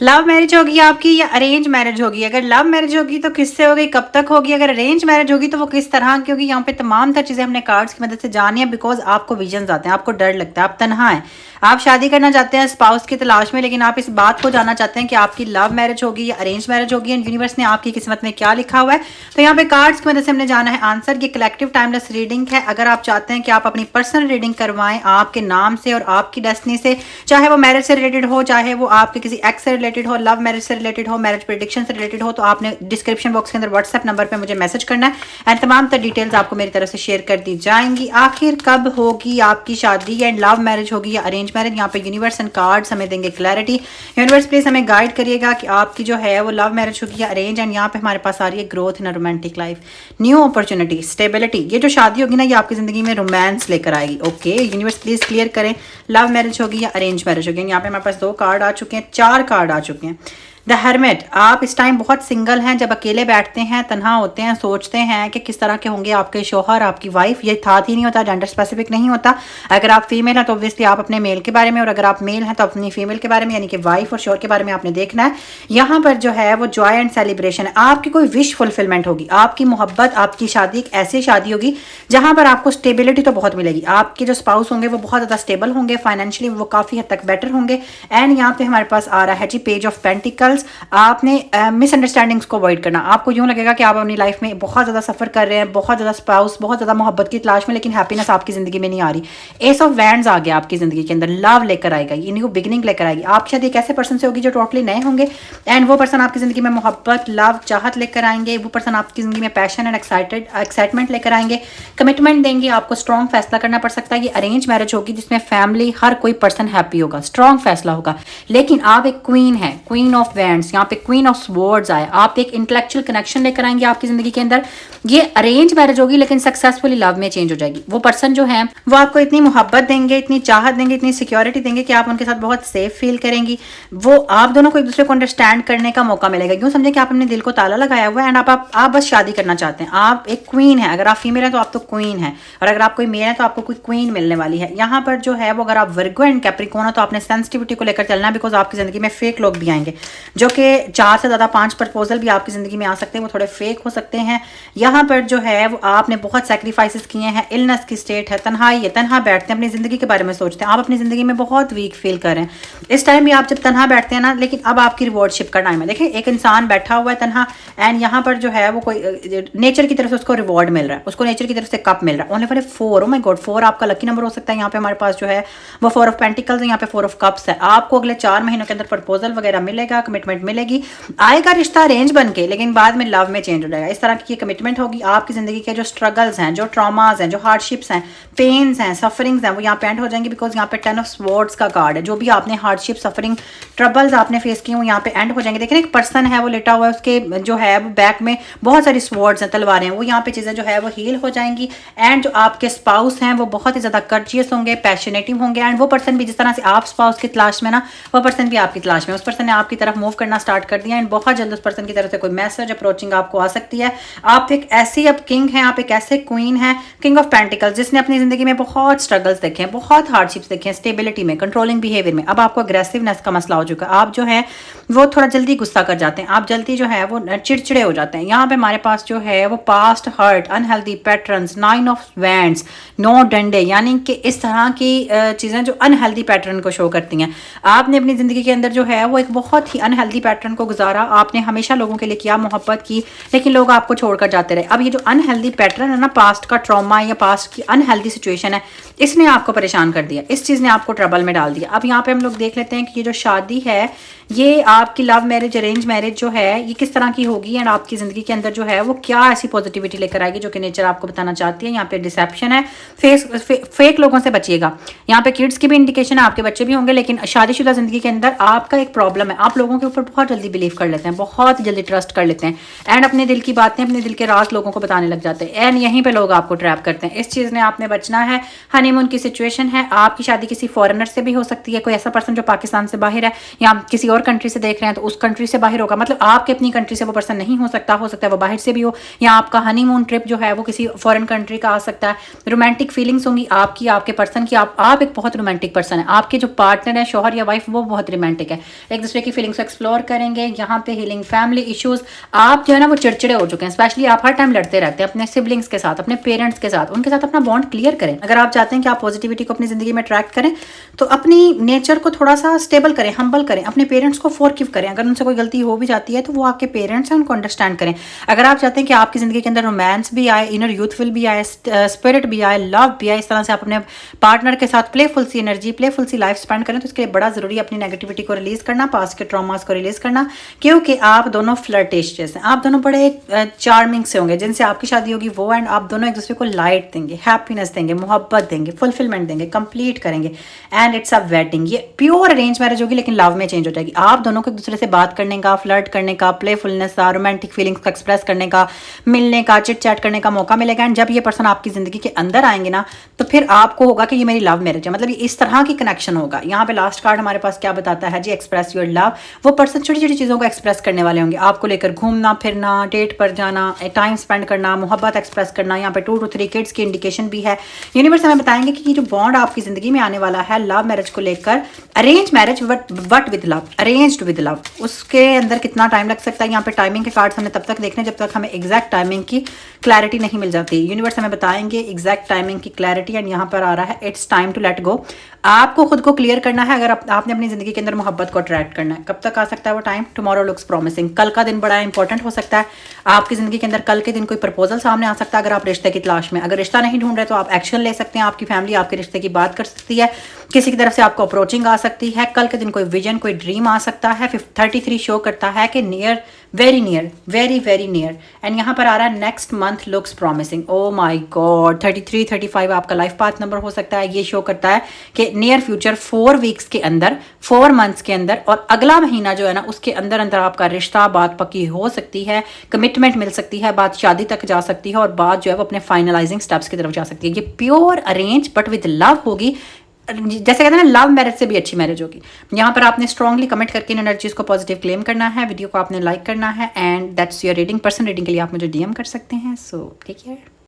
Love marriage होगी आपकी या अरेंज मैरिज होगी? अगर लव मैरिज होगी तो किससे होगी, कब तक होगी? अगर अरेंज मैरिज होगी तो वो किस तरह की होगी? यहाँ पे तमाम तर चीज़ें हमने कार्ड्स की मदद से जानी है, बिकॉज आपको विजन्स आते हैं, आपको डर लगता है, आप तनहा हैं, आप शादी करना चाहते हैं स्पाउस की तलाश में, लेकिन आप इस बात को जानना चाहते हैं कि आपकी लव मैरिज होगी या अरेंज मैरिज होगी एंड यूनिवर्स ने आपकी किस्मत में क्या लिखा हुआ है। तो यहाँ पे कार्ड्स की मदद से हमने जाना है आंसर। ये कलेक्टिव टाइमलेस रीडिंग है। अगर आप चाहते हैं कि आप अपनी पर्सनल रीडिंग करवाएं आपके नाम से और आपकी डेस्टिनी से, चाहे वो मैरिज से रिलेटेड हो, चाहे वो आपके किसी एक्स से रिलेटेड हो, लव मैरिज से रिलेटेड हो, मैरिज प्रेडिक्शन से रिलेटेड हो, तो आपने डिस्क्रिप्शन बॉक्स के अंदर व्हाट्सएप नंबर पे मुझे मैसेज करना है एंड तमाम तर डिटेल्स आपको मेरी तरफ से शेयर कर दी जाएंगी। आखिर कब होगी आपकी शादी एंड लव मैरिज होगी या अरेंज मैरिज, यहाँ पे यूनिवर्स एंड कार्ड्स हमें देंगे क्लैरिटी। यूनिवर्स प्लीज हमें गाइड करिएगा कि आपकी जो है वो लव मैरिज होगी या अरेंज। एंड यहाँ पे हमारे पास आ रही है growth in a romantic life, new opportunity, stability. ये जो शादी होगी ना ये आपकी जिंदगी में रोमांस लेकर आएगी। ओके यूनिवर्स प्लीज क्लियर करें लव मैरिज होगी या अरेंज मैरिज होगी। यहाँ पे हमारे पास 2 कार्ड आ चुके हैं, 4 कार्ड आ चुके हैं। द हर्मिट, आप इस टाइम बहुत सिंगल हैं, जब अकेले बैठते हैं, तन्हा होते हैं, सोचते हैं कि किस तरह के होंगे आपके शोहर, आपकी वाइफ। ये था ही नहीं होता, जेंडर स्पेसिफिक नहीं होता। अगर आप फीमेल हैं तो ऑब्वियसली आप अपने मेल के बारे में, और अगर आप मेल हैं तो अपनी फीमेल के बारे में, यानी कि वाइफ और शोहर के बारे में आपने देखना है। यहाँ पर जो है वो जॉय एंड सेलिब्रेशन है, आपकी कोई विश फुलफिलमेंट होगी, आपकी मोहब्बत, आपकी शादी एक ऐसी शादी होगी जहाँ पर आपको स्टेबिलिटी तो बहुत मिलेगी। आपके जो स्पाउस होंगे वो बहुत ज़्यादा स्टेबल होंगे, फाइनेंशियली वो काफ़ी हद तक बेटर होंगे। एंड यहाँ पे हमारे पास आ रहा है जी पेज ऑफ पेंटिकल्स। आपने मिसअंडरस्टैंडिंग्स को अवॉइड करना। आपको यूं लगेगा कि आप अपनी लाइफ में बहुत ज़्यादा सफ़र कर रहे हैं, बहुत ज़्यादा स्पाउस, बहुत ज़्यादा मोहब्बत की तलाश में, लेकिन हैप्पीनेस आपकी ज़िंदगी में नहीं आ रही। एस ऑफ वैंड्स आ गया आपकी ज़िंदगी के अंदर, लव लेकर आएगा, ये न्यू बिगिनिंग लेकर आएगी। आपकी शादी एक ऐसे पर्सन से होगी जो टोटली नए होंगे एंड वो पर्सन आपकी ज़िंदगी में मोहब्बत, लव, चाहत लेकर आएंगे। वो पर्सन आपकी ज़िंदगी में पैशन एंड एक्साइटमेंट लेकर आएंगे, कमिटमेंट देंगे, आपको स्ट्रॉन्ग फैसला करना पड़ सकता है। ये अरेंज मैरिज होगी जिसमें फैमिली, हर कोई पर्सन हैप्पी होगा, स्ट्रॉन्ग फैसला होगा, लेकिन आप एक क्वीन है, क्वीन ऑफ वैंड्स, यहाँ पे क्वीन ऑफ स्वर्ड्स आए। आप एक इंटेलेक्चुअल कनेक्शन लेकर आएंगे आपकी जिंदगी के अंदर। ये अरेंज मैरिज होगी लेकिन सक्सेसफुली लव में चेंज हो जाएगी। वो पर्सन जो है वो आपको इतनी मोहब्बत देंगे, इतनी चाहत देंगे, इतनी सिक्योरिटी देंगे कि आप उनके साथ बहुत सेफ फील करेंगी। वो आप दोनों को एक दूसरे को अंडरस्टैंड करने का मौका मिलेगा। यूँ समझे कि आप अपने दिल को ताला लगाया हुआ है एंड आप बस शादी करना चाहते हैं। आप एक क्वीन है, अगर आप फीमेल हैं तो आप तो क्वीन है, और अगर आप कोई मेल है तो आपको कोई क्वीन मिलने वाली है। यहाँ पर जो है वो अगर आप वर्गो एंड कैप्रिकॉर्न हो तो आपने सेंसिटिविटी को लेकर चलना है, बिकॉज आपकी जिंदगी में फेक लोग भी आएंगे जो कि 4 से ज़्यादा 5 प्रपोजल भी आपकी ज़िंदगी में आ सकते हैं, वो थोड़े फेक हो सकते हैं। यहाँ पर जो है वो आपने बहुत सैक्रिफाइसेस किए हैं, इलनेस की स्टेट है, तन्हाई है, तन्हा बैठते हैं, अपनी ज़िंदगी के बारे में सोचते हैं, आप अपनी ज़िंदगी में बहुत वीक फील कर रहे हैं। इस टाइम भी आप जब तन्हा बैठते हैं ना, लेकिन अब आपकी रिवॉर्डशिप का टाइम है। देखिए एक इंसान बैठा हुआ है तन्हा एंड यहाँ पर जो है वो कोई नेचर की तरफ से उसको रिवॉर्ड मिल रहा है, उसको नेचर की तरफ से कप मिल रहा है। Only for 4, oh my God, 4 आपका लकी नंबर हो सकता है। यहाँ पे हमारे पास जो है वो 4 ऑफ पेंटिकल्स है, यहाँ पे 4 ऑफ कप्स है। आपको अगले 4 महीनों के अंदर प्रपोजल वगैरह मिलेगा, कमिटमेंट मिलेगी, आएगा रिश्ता अरेंज बन के, लेकिन बाद में लव में चेंज हो जाएगा। इस तरह की कमिटमेंट होगी। आपकी ज़िंदगी के जो स्ट्रगल्स हैं, जो ट्रॉमास हैं, जो हार्डशिप्स हैं, पेन्स हैं, सफरिंग्स हैं, वो यहाँ पे एंड हो जाएंगे, बिकॉज यहाँ पे 10 ऑफ स्वॉर्ड्स का कार्ड है। जो भी आपने हार्डशिप, सफरिंग, ट्रबल्स आपने फेस किए वो यहाँ पे एंड हो जाएंगे। देखिए एक पर्सन है वो लेटा हुआ है, उसके जो है वो बैक में बहुत सारी स्वॉर्ड्स हैं, तलवारें हैं, वो यहाँ पे चीज़ें जो है वो हील हो जाएंगी। एंड जो आपके स्पाउस हैं वो बहुत ही ज़्यादा कर्जियस होंगे, पैशनेटिव होंगे, एंड वो पर्सन भी जिस तरह से आप स्पाउस की तलाश में ना, वो पर्सन भी आपकी तलाश में, उस पर्सन ने आपकी तरफ मूव करना स्टार्ट कर दिया एंड बहुत जल्द उस पर्सन की तरफ से कोई मैसेज अप्रोचिंग आपको आ सकती है। आप एक ऐसी अब किंग हैं, आप एक ऐसे क्वीन हैं, किंग ऑफ पेंटिकल्स, जिसने अपनी जिंदगी में बहुत स्ट्रगल्स देखे हैं, बहुत हार्डशिप्स देखे हैं, स्टेबिलिटी में, कंट्रोलिंग बिहेवियर में। अब आपको अग्रेसिवनेस का मसला हो चुका है। आप जो है वो थोड़ा जल्दी गुस्सा कर जाते हैं, आप जल्दी जो है वो चिड़चिड़े हो जाते हैं। यहाँ पे हमारे पास जो है वो past hurt, unhealthy patterns, 9 of wands, 9 डंडे, यानी कि इस तरह की चीज़ें जो अनहेल्दी पैटर्न को शो करती हैं। आपने अपनी ज़िंदगी के अंदर जो है वो एक बहुत ही अनहेल्दी पैटर्न को गुजारा। आपने हमेशा लोगों के लिए किया, मोहब्बत की, लेकिन लोग आपको छोड़कर जाते रहे। अब ये जो अनहेल्दी पैटर्न है ना, पास्ट का ट्रॉमा या पास्ट की अनहेल्दी सिचुएशन है, इसने आपको परेशान कर दिया, इस चीज़ ने आपको ट्रबल में डाल दिया। अब यहाँ पे हम लोग देख लेते हैं कि ये जो शादी है, ये आपकी लव मैरिज, अरेंज मैरिज जो है, ये किस तरह की होगी एंड आपकी ज़िंदगी के अंदर जो है वो क्या ऐसी पॉजिटिविटी लेकर आएगी जो कि नेचर आपको बताना चाहती है। यहाँ पे डिसेप्शन है, फेक लोगों से बचिएगा। यहाँ पे किड्स की भी इंडिकेशन है, आपके बच्चे भी होंगे, लेकिन शादीशुदा ज़िंदगी के अंदर आपका एक प्रॉब्लम है, आप लोगों के ऊपर बहुत जल्दी बिलीव कर लेते हैं, बहुत जल्दी ट्रस्ट कर लेते हैं एंड अपने दिल की बातें, अपने दिल के राज लोगों को बताने लग जाते हैं एंड यहीं पे लोग आपको ट्रैप करते हैं। इस चीज़ ने आपने बचना है। हनीमून की सिचुएशन है, आपकी शादी किसी फॉरेनर से भी हो सकती है, कोई ऐसा पर्सन जो पाकिस्तान से बाहर है या किसी और कंट्री से देख रहे हैं तो उस कंट्री से बाहर होगा, मतलब आपके अपनी कंट्री से वो पर्सन नहीं हो सकता है वो बाहर से भी हो, या आपका हनीमून ट्रिप जो है वो किसी फॉरेन कंट्री का आ सकता है। रोमांटिक फीलिंग्स होंगी आपकी, आपके पर्सन की। आप एक बहुत रोमांटिक पर्सन है, आपके जो पार्टनर है, शोहर या वाइफ, वो बहुत रोमांटिक है, एक दूसरे की फीलिंग्स को एक्सप्लोर करेंगे। यहाँ पे हीलिंग फैमिली इश्यूज, आप जो है ना वो चिड़चिड़े हो चुके हैं, स्पेशली आप हर टाइम लड़ते रहते हैं अपने सिबलिंग्स के साथ, अपने पेरेंट्स के साथ, उनके साथ अपना बॉन्ड क्लियर करें। अगर आप चाहते हैं कि आप पॉजिटिविटी को अपनी जिंदगी में अट्रैक्ट करें तो अपनी नेचर को थोड़ा सा स्टेबल करें, हम्बल करें, अपने पेरेंट्स को फॉरगिव करें। अगर उनसे कोई गलती हो भी जाती है तो वो आपके पेरेंट्स हैं, उनको अंडरस्टैंड करें। अगर आप चाहते हैं कि आपकी जिंदगी के अंदर रोमांस भी आए, इनर यूथफुल भी आए, स्पिरिट भी आए, लव भी आए, इस तरह से आप अपने पार्टनर के साथ प्लेफुल सी एनर्जी, प्लेफुल सी लाइफ स्पेंड करें, तो इसके लिए बड़ा जरूरी है अपनी नेगेटिविटी को रिलीज करना, पास्ट के ट्रॉमास को रिलीज करना, क्योंकि आप दोनों फ्लर्टेशियस हैं, आप दोनों बड़े चार्मिंग से होंगे। जिनसे आपकी शादी होगी वो एंड आप दोनों एक दूसरे को लाइट देंगे, हैप्पीनेस देंगे, मोहब्बत देंगे, फुलफिलमेंट देंगे, कंप्लीट करेंगे एंड इट्स अ वेडिंग। ये प्योर अरेंज मैरिज होगी लेकिन लव में चेंज हो जाएगी। आप दोनों को एक दूसरे से बात करने का, फ्लर्ट करने का, प्लेफुलनेस का, रोमांटिक फीलिंग्स को एक्सप्रेस करने का, मिलने का, चिट चैट करने का मौका मिलेगा। एंड जब ये पर्सन आपकी जिंदगी के अंदर आएंगे ना तो फिर आपको होगा कि ये मेरी लव मैरिज है, मतलब ये इस तरह की कनेक्शन होगा। यहाँ पे लास्ट कार्ड हमारे पास क्या बताता है जी, एक्सप्रेस योर लव। वो पर्सन छोटी छोटी चीज़ों को एक्सप्रेस करने वाले होंगे, आपको लेकर घूमना फिरना, डेट पर जाना, टाइम स्पेंड करना, मोहब्बत एक्सप्रेस करना। यहाँ पे 2 to 3 किड्स की इंडिकेशन भी है। यूनिवर्स हमें बताएंगे कि ये जो बॉन्ड आपकी जिंदगी में आने वाला है लव मैरिज को लेकर, arrange marriage but with love, arranged with love, उसके अंदर कितना टाइम लग सकता है। यहाँ पे टाइमिंग के कार्ड्स हमने तब तक देखने जब तक हमें एग्जैक्ट टाइमिंग की क्लैरिटी नहीं मिल जाती। यूनिवर्स हमें बताएंगे एग्जैक्ट टाइमिंग की क्लैरिटी। एंड यहाँ पर आ रहा है it's time to let go. आपको खुद को क्लियर करना है अगर आपने अपनी जिंदगी के अंदर मोहब्बत को अट्रैक्ट करना है। कब तक आ सकता है वो टाइम? Tomorrow looks promising. कल का दिन बड़ा इंपॉर्टेंट हो सकता है आपकी जिंदगी के अंदर। कल के दिन कोई प्रपोजल सामने आ सकता है अगर आप रिश्ते की तलाश में। अगर रिश्ता नहीं ढूंढ रहे तो आप एक्शन ले सकते हैं। आपकी फैमिली आपके रिश्ते की बात कर सकती है, किसी की तरफ से आपको अप्रोचिंग आ सकती है। कल के दिन कोई विजन, कोई ड्रीम आ सकता है। 33 शो करता है कि near, very near, very very near. And यहाँ पर आ रहा है next month looks promising. Oh my God, 33 35 आपका लाइफ पाथ नंबर हो सकता है। ये शो करता है कि नियर फ्यूचर 4 वीक्स के अंदर, 4 मंथ्स के अंदर और अगला महीना जो है ना उसके अंदर अंदर आपका रिश्ता, बात पक्की हो सकती है, कमिटमेंट मिल सकती है, बात शादी तक जा सकती है और बात जो है वो अपने फाइनलाइजिंग स्टेप्स की तरफ जा सकती है। ये pure arrange but with love होगी। जैसे कहते हैं ना लव मैरिज से भी अच्छी मैरिज होगी। यहाँ पर आपने स्ट्रांगली कमेंट करके इन एनर्जीज को पॉजिटिव क्लेम करना है। वीडियो को आपने लाइक करना है and that's your reading. Person reading के लिए आप मुझे डीएम कर सकते हैं। So take care.